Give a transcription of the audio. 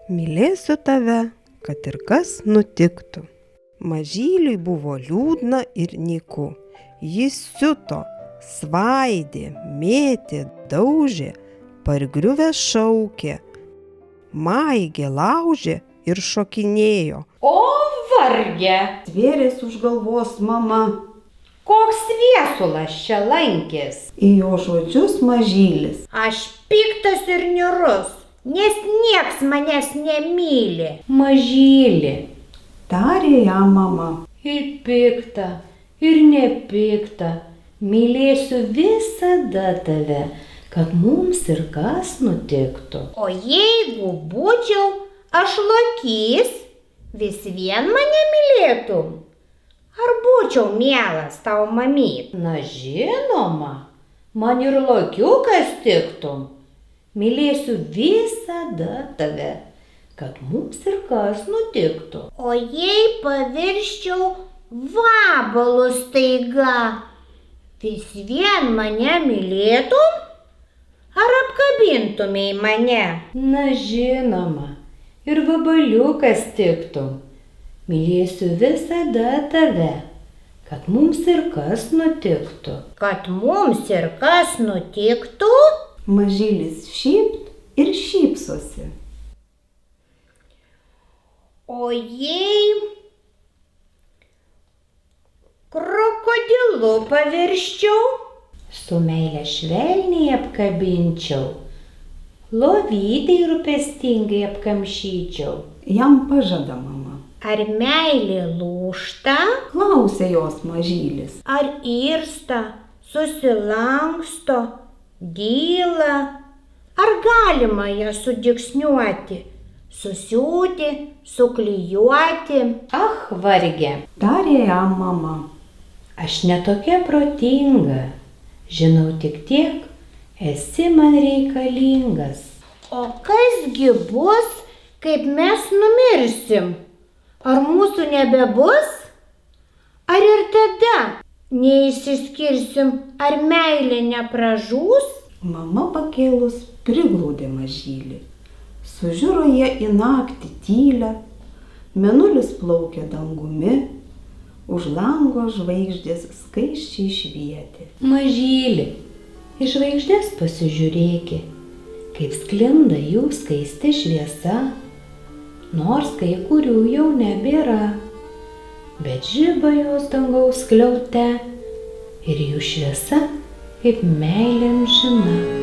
Mylėsiu tave, kad ir kas nutiktų. Mažyliui buvo liūdna ir nyku. Jis siuto, svaidė, mėtė, daužė, pargriuvęs šaukė, maigė, laužė ir šokinėjo. O varge! Tvėrės už galvos mama. Koks viesulas čia lankės? Į jo žodžius mažylis. Aš piktas ir niūrus, nes nieks manęs nemyli. Mažylį. Tarė jam mama. Ir pikta, ir nepikta. Mylėsiu visada tave, kad mums ir kas nutiktų. O jeigu būčiau aš lokys, vis vien mane mylėtum? Ar būčiau mielas tau mamyt? Na žinoma, man ir lokiukas tiktum. Mylėsiu visada tave, kad mums ir kas nutiktų. O jei pavirsčiau vabalu staiga, vis vien mane mylėtum? Ar apkabintumei mane? Na žinoma, ir vabaliukas tiktum. Mylėsiu visada tave, kad mums ir kas nutiktų. Kad mums ir kas nutiktų? Mažylis šypt ir šypsosi. O jei krokodilu pavirsčiau, su meile švelniai apkabinčiau, lovytei rūpestingai apkamšyčiau. Jam pažada mama. Ar meilė lūžta? Klausė jos mažylis. Ar irsta, susilanksto, dyla? Ar galima ją sudygsniuoti, susiūti, suklijuoti? Ach, varge! Tarė jam mama. Aš netokia protinga, žinau tik tiek, esi man reikalingas. O kasgi bus, kaip mes numirsim? Ar mūsų nebebus? Ar ir tada neišsiskirsim, ar meilė nepražūs? Mama pakėlus priglaudė mažylį. Sužiuro jie į naktį tylę, mėnulis plaukė dangumi, už lango žvaigždės skaisčiai švietė. Mažyli, į žvaigždės pasižiūrėki, kaip sklinda jų skaisti šviesa, nors kai kurių jau nebėra, bet žiba jos dangaus skliaute ir jų šviesa kaip meilė amžina.